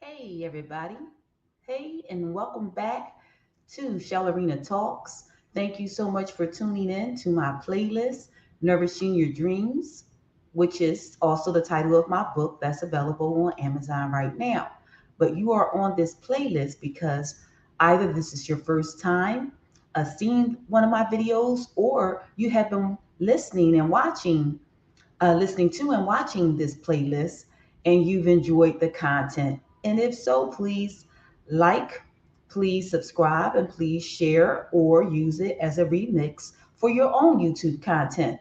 Hey, everybody. Hey, and welcome back to ChellerinaTalks. Thank you so much for tuning in to my playlist, Nourishing Your Dreams, which is also the title of my book that's available on Amazon right now. But you are on this playlist because either this is your first time seeing one of my videos, or you have been listening to and watching this playlist, and you've enjoyed the content. And if so, please like, please subscribe, and please share or use it as a remix for your own YouTube content.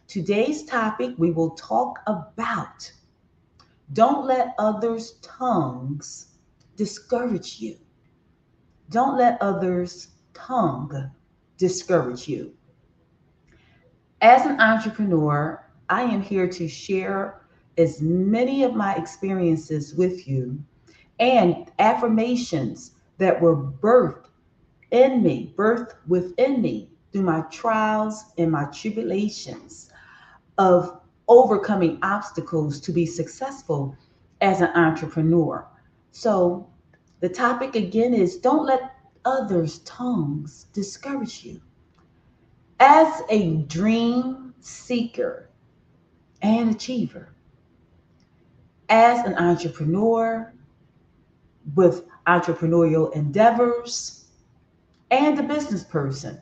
Today's topic, we will talk about don't let others' tongues discourage you. Don't let others' tongue discourage you. As an entrepreneur, I am here to share as many of my experiences with you and affirmations that were birthed within me through my trials and my tribulations of overcoming obstacles to be successful as an entrepreneur. So, the topic again is don't let others' tongues discourage you. As a dream seeker and achiever, as an entrepreneur with entrepreneurial endeavors, and a business person,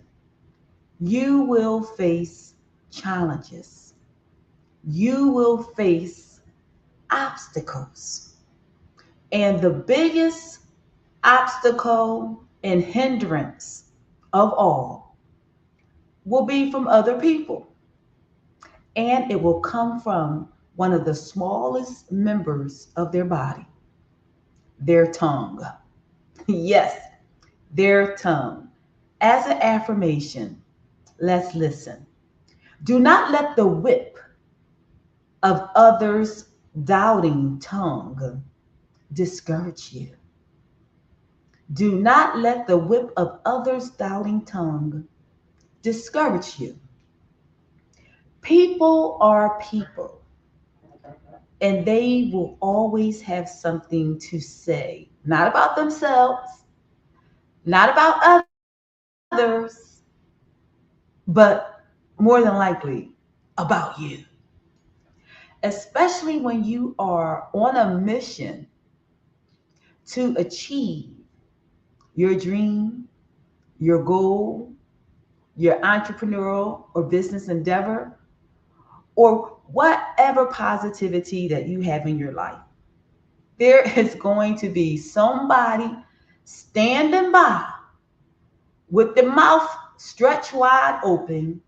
you will face challenges. You will face obstacles. And the biggest obstacle and hindrance of all will be from other people. And it will come from one of the smallest members of their body, their tongue. Yes, their tongue. As an affirmation, let's listen. Do not let the whip of others' doubting tongue discourage you. Do not let the whip of others' doubting tongue discourage you. People are people, and they will always have something to say, not about themselves, not about others, but more than likely about you. Especially when you are on a mission to achieve your dream, your goal, your entrepreneurial or business endeavor, or whatever positivity that you have in your life. There is going to be somebody standing by with the mouth stretched wide open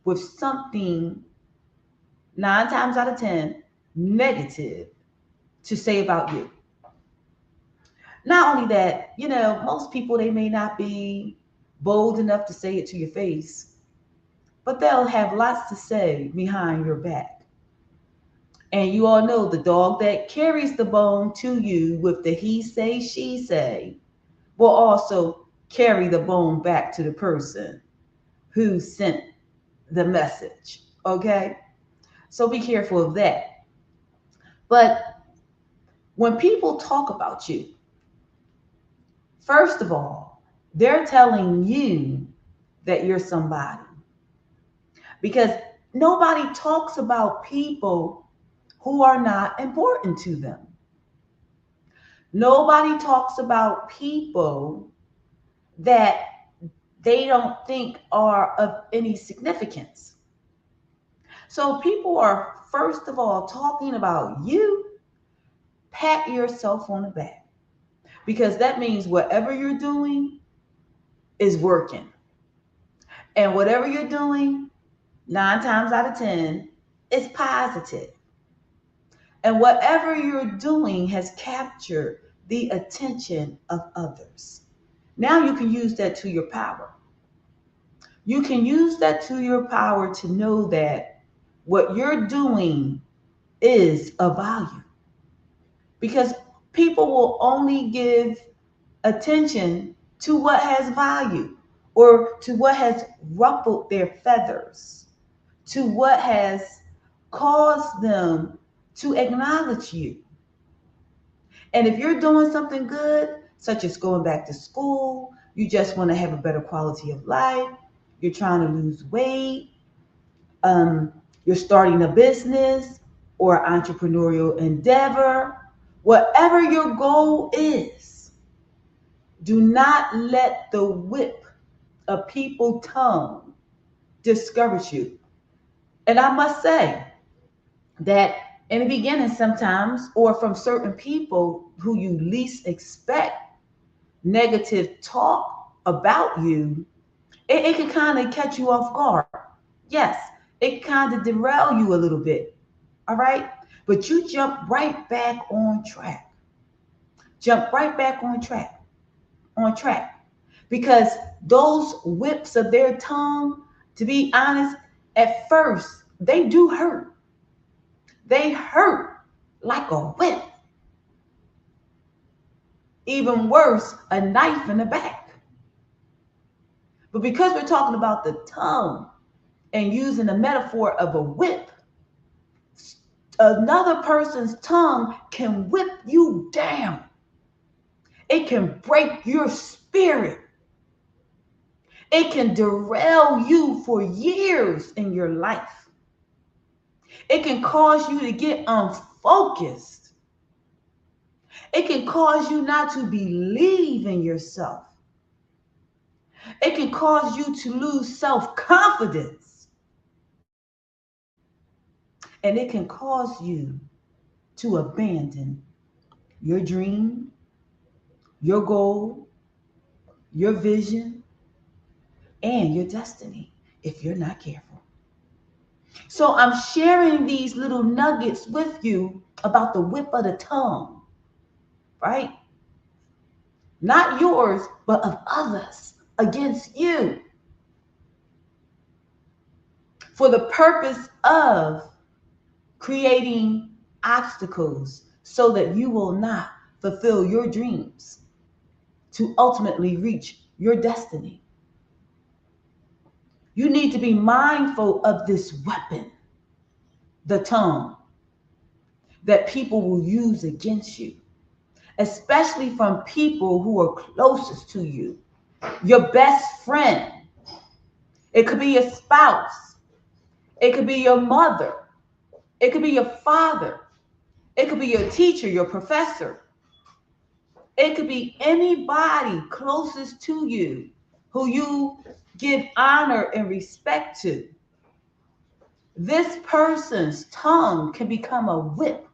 with something 9 times out of 10 negative to say about you. Not only that, most people, they may not be bold enough to say it to your face, but they'll have lots to say behind your back. And you all know the dog that carries the bone to you with the he say, she say will also carry the bone back to the person who sent the message. Okay? So be careful of that. But when people talk about you, first of all, they're telling you that you're somebody. Because nobody talks about people who are not important to them. Nobody talks about people that they don't think are of any significance. So people are, first of all, talking about you. Pat yourself on the back, because that means whatever you're doing is working. And whatever you're doing, 9 times out of 10, is positive. And whatever you're doing has captured the attention of others. Now you can use that to your power. You can use that to your power to know that what you're doing is of value. Because people will only give attention to what has value, or to what has ruffled their feathers, to what has caused them to acknowledge you. And if you're doing something good, such as going back to school, you just want to have a better quality of life, you're trying to lose weight, um, you're starting a business or entrepreneurial endeavor, whatever your goal is, do not let the whip of people's tongue discourage you. And I must say that in the beginning, sometimes, or from certain people who you least expect negative talk about you, it can kind of catch you off guard. Yes, it kind of derail you a little bit. All right. But you jump right back on track. Jump right back on track. Because those whips of their tongue, to be honest, at first, they do hurt. They hurt like a whip. Even worse, a knife in the back. But because we're talking about the tongue and using the metaphor of a whip, another person's tongue can whip you down. It can break your spirit. It can derail you for years in your life. It can cause you to get unfocused. It can cause you not to believe in yourself. It can cause you to lose self-confidence. And it can cause you to abandon your dream, your goal, your vision, and your destiny if you're not careful. So I'm sharing these little nuggets with you about the whip of the tongue, right? Not yours, but of others against you, for the purpose of creating obstacles so that you will not fulfill your dreams to ultimately reach your destiny. You need to be mindful of this weapon, the tongue, that people will use against you, especially from people who are closest to you, your best friend. It could be your spouse. It could be your mother. It could be your father. It could be your teacher, your professor. It could be anybody closest to you who you give honor and respect to. This person's tongue can become a whip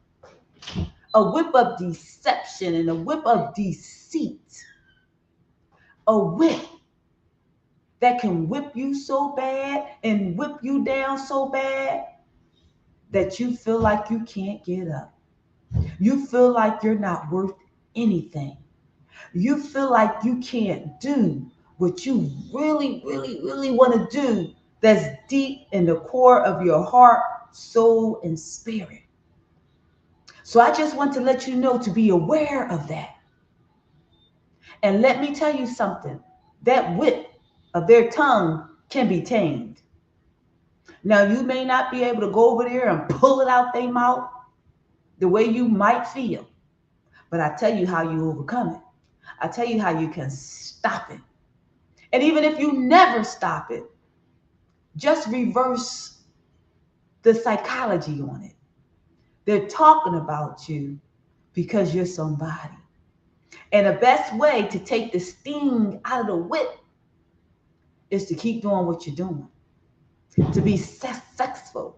of deception and a whip of deceit, a whip that can whip you so bad and whip you down so bad that you feel like you can't get up. You feel like you're not worth anything. You feel like you can't do what you really, really, really want to do that's deep in the core of your heart, soul, and spirit. So I just want to let you know to be aware of that. And let me tell you something. That whip of their tongue can be tamed. Now, you may not be able to go over there and pull it out their mouth the way you might feel, but I tell you how you overcome it. I tell you how you can stop it. And even if you never stop it, just reverse the psychology on it. They're talking about you because you're somebody. And the best way to take the sting out of the whip is to keep doing what you're doing, to be successful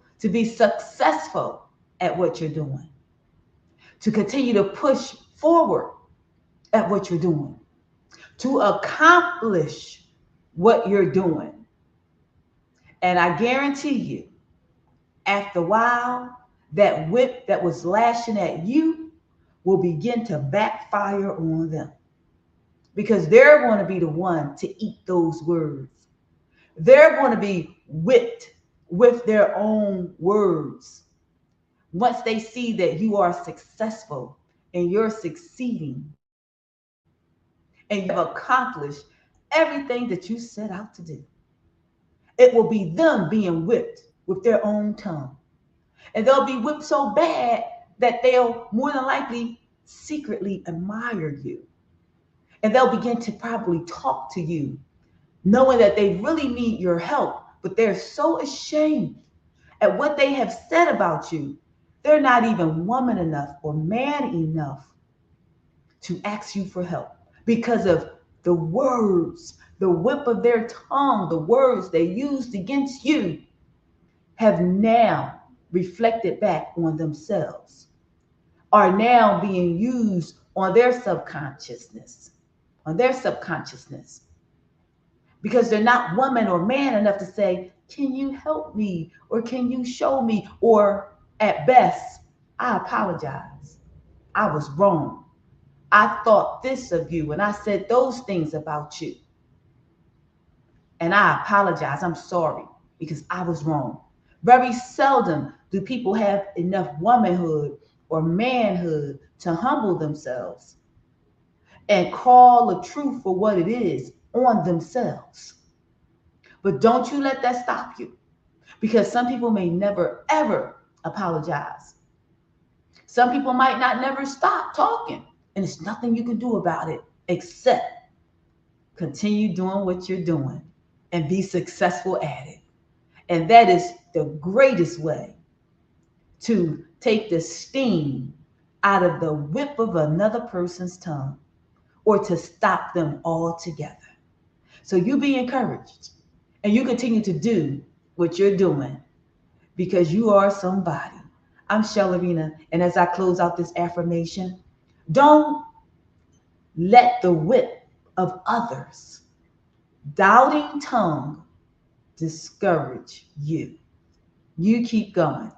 at what you're doing, to continue to push forward at what you're doing, to accomplish what you're doing. And I guarantee you, after a while, that whip that was lashing at you will begin to backfire on them, because they're going to be the one to eat those words. They're going to be whipped with their own words once they see that you are successful and you're succeeding and you have accomplished everything that you set out to do. It will be them being whipped with their own tongue. And they'll be whipped so bad that they'll more than likely secretly admire you. And they'll begin to probably talk to you, knowing that they really need your help, but they're so ashamed at what they have said about you. They're not even woman enough or man enough to ask you for help because of the words, the whip of their tongue, the words they used against you have now reflected back on themselves, are now being used on their subconsciousness, because they're not woman or man enough to say, can you help me? Or can you show me? Or at best, I apologize. I was wrong. I thought this of you and I said those things about you. And I apologize. I'm sorry because I was wrong. Very seldom do people have enough womanhood or manhood to humble themselves and call the truth for what it is on themselves. But don't you let that stop you, because some people may never, ever apologize. Some people might not never stop talking, and there's nothing you can do about it except continue doing what you're doing and be successful at it. And that is the greatest way to take the steam out of the whip of another person's tongue or to stop them altogether. So you be encouraged and you continue to do what you're doing because you are somebody. I'm Chelerina, and as I close out this affirmation, don't let the whip of others' doubting tongue discourage you. You keep going.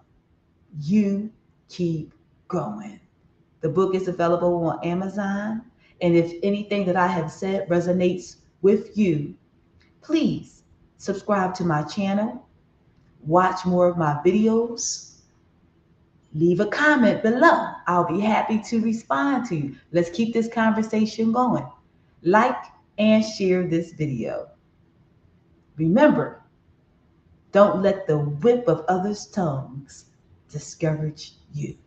You keep going. The book is available on Amazon. And if anything that I have said resonates with you, please subscribe to my channel, watch more of my videos, leave a comment below. I'll be happy to respond to you. Let's keep this conversation going. Like and share this video. Remember, don't let the whip of others' tongues discourage you.